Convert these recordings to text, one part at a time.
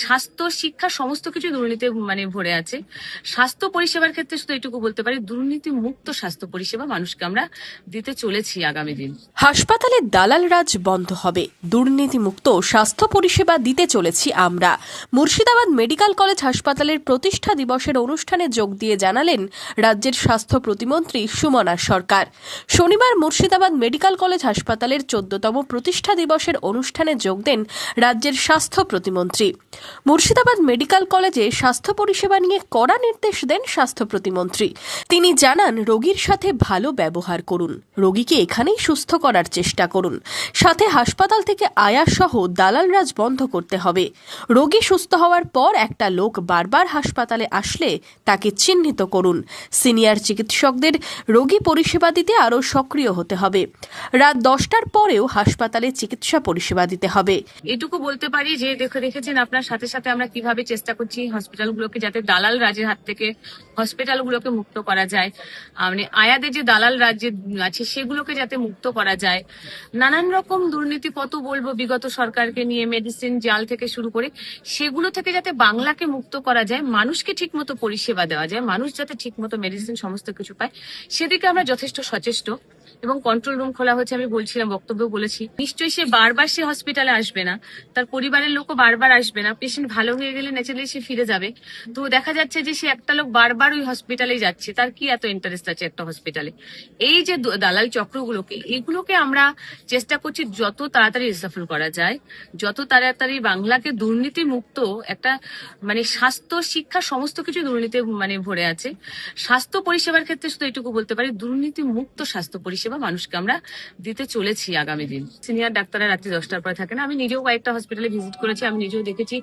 স্বাস্থ্য শিক্ষা সমস্ত কিছু দুর্নীতি ভরে আছে। স্বাস্থ্য পরিষেবার ক্ষেত্রে শুধু এটুকু বলতে পারি, দুর্নীতি মুক্ত স্বাস্থ্য পরিষেবা মানুষকে আমরা দিতে চলেছি আগামী দিন। হাসপাতালে দালাল রাজ বন্ধ হবে, দুর্নীতিমুক্ত স্বাস্থ্য পরিষেবা দিতে চলেছি আমরা। মুর্শিদাবাদ মেডিকেল কলেজ হাসপাতালের প্রতিষ্ঠা দিবসের অনুষ্ঠানে যোগ দিয়ে জানালেন রাজ্যের স্বাস্থ্য প্রতিমন্ত্রী সুমনা সরকার। শনিবার মুর্শিদাবাদ মেডিকেল কলেজ হাসপাতালের 14তম প্রতিষ্ঠা দিবসের অনুষ্ঠানে যোগ দেন রাজ্যের স্বাস্থ্য প্রতিমন্ত্রী। মুর্শিদাবাদ মেডিকেল কলেজে স্বাস্থ্য পরিষেবা নিয়ে কড়া নির্দেশ দেন স্বাস্থ্য প্রতিমন্ত্রী। তিনি জানান, রোগীর সাথে ভালো ব্যবহার করুন, রোগীকে এখানেই সুস্থ করার চেষ্টা করুন, সাথে হাসপাতাল থেকে আয়া সহ দালাল রাজ বন্ধ করতে হবে। রোগী সুস্থ হওয়ার পর একটা লোক বারবার হাসপাতালে আসলে তাকে চিহ্নিত করুন। সিনিয়র চিকিৎসকদের রোগী পরিষেবা দিতে আরও সক্রিয় হতে হবে। রাত 10টার পরেও হাসপাতালে চিকিৎসা পরিষেবা দিতে হবে। এটুকু বলতে পারি যে দেখেছেন আপনার সাথে সাথে আমরা কিভাবে চেষ্টা করছি হসপিটালগুলোকে যাতে দালাল রাজের হাত থেকে হসপিটালগুলোকে মুক্ত করা যায়, আয়াদের যে দালাল রাজ্য আছে সেগুলোকে যাতে মুক্ত করা যায়। নানান রকম দুর্নীতি কত বলবো বিগত সরকারকে নিয়ে, মেডিসিন জাল থেকে শুরু করে সেগুলো থেকে যাতে বাংলাকে মুক্ত করা যায়, মানুষকে ঠিকমতো পরিষেবা দেওয়া যায়, মানুষ যাতে ঠিকমতো মেডিসিন সমস্ত কিছু পায়, সেদিকে আমরা যথেষ্ট সচেষ্ট। এবং কন্ট্রোল রুম খোলা হচ্ছে, আমি বলছিলাম, বক্তব্য বলেছি। নিশ্চয়ই সে বারবার সে হসপিটালে আসবে না, তার পরিবারের লোকও বারবার আসবে না। পেশেন্ট ভালো হয়ে গেলে ন্যাচারালি সে ফিরে যাবে। তো দেখা যাচ্ছে যে সে একটা লোক বারবার ওই হসপিটালে যাচ্ছে, তার কি এত ইন্টারেস্ট আছে একটা হসপিটালে? এই যে দালাল চক্রগুলোকে, এগুলোকে আমরা চেষ্টা করছি যত তাড়াতাড়ি রিসাফল করা যায়, যত তাড়াতাড়ি বাংলাকে দুর্নীতি মুক্ত একটা স্বাস্থ্য শিক্ষা সমস্ত কিছু দুর্নীতি ভরে আছে। স্বাস্থ্য পরিষেবার ক্ষেত্রে শুধু এটুকু বলতে পারি, দুর্নীতি মুক্ত স্বাস্থ্য পরিষেবা মানুষকে আমরা দিতে চলেছি আগামী দিন। সিনিয়র ডাক্তাররা রাত্রি 10টার পরে থাকে না। আমি নিজেও কয়েকটা হসপিটালে ভিজিট করেছি, আমি নিজেও দেখেছি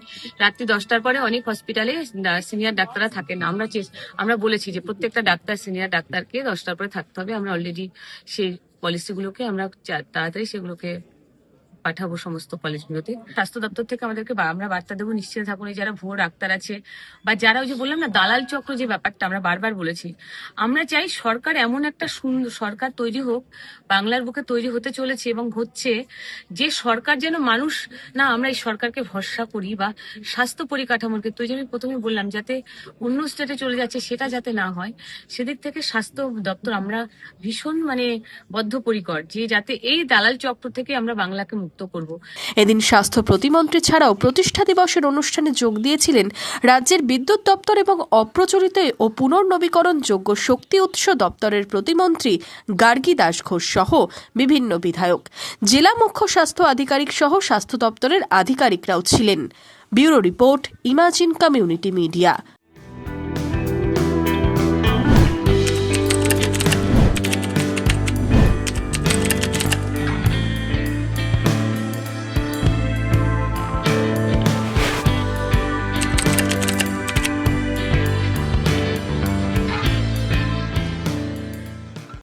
রাত্রি 10টার পরে অনেক হসপিটালে সিনিয়র ডাক্তাররা থাকেন না। আমরা বলেছি যে প্রত্যেকটা ডাক্তার, সিনিয়র ডাক্তারকে 10টার পরে থাকতে হবে। আমরা অলরেডি সেই পলিসিগুলোকে আমরা তাড়াতাড়ি সেগুলোকে পাঠাবো সমস্ত কলেজগুলোতে। স্বাস্থ্য দপ্তর থেকে আমরা বার্তা দেবো, নিশ্চিত থাকুন। যারা ভুয়ো ডাক্তার আছে বা যারা ওই যে বললাম না দালাল চক্র, যে ব্যাপারটা আমরা বারবার বলেছি, আমরা চাই সরকার এমন একটা সুন্দর সরকার তৈরি হোক, বাংলার বুকে তৈরি হতে চলেছে এবং হচ্ছে, যে সরকার যেন মানুষ না আমরা এই সরকারকে ভরসা করি, বা স্বাস্থ্য পরিকাঠামোর ক্ষেত্রে যে আমি প্রথমে বললাম যাতে অন্য স্টেটে চলে যাচ্ছে সেটা যাতে না হয়, সেদিক থেকে স্বাস্থ্য দপ্তর আমরা ভীষণ বদ্ধপরিকর যে যাতে এই দালাল চক্র থেকে আমরা বাংলাকে মুক্ত করব। এদিন স্বাস্থ্য প্রতিমন্ত্রী ছাড়াও প্রতিষ্ঠা দিবসের অনুষ্ঠানে যোগ দিয়েছিলেন রাজ্যের বিদ্যুৎ দপ্তর এবং অপ্রচলিত ও পুনর্নবীকরণযোগ্য শক্তি উৎস দপ্তরের প্রতিমন্ত্রী গার্গী দাস ঘোষ সহ বিভিন্ন বিধায়ক, জেলা মুখ্য স্বাস্থ্য আধিকারিক সহ স্বাস্থ্য দপ্তরের আধিকারিকরাও ছিলেন। Bureau report, imagine community media.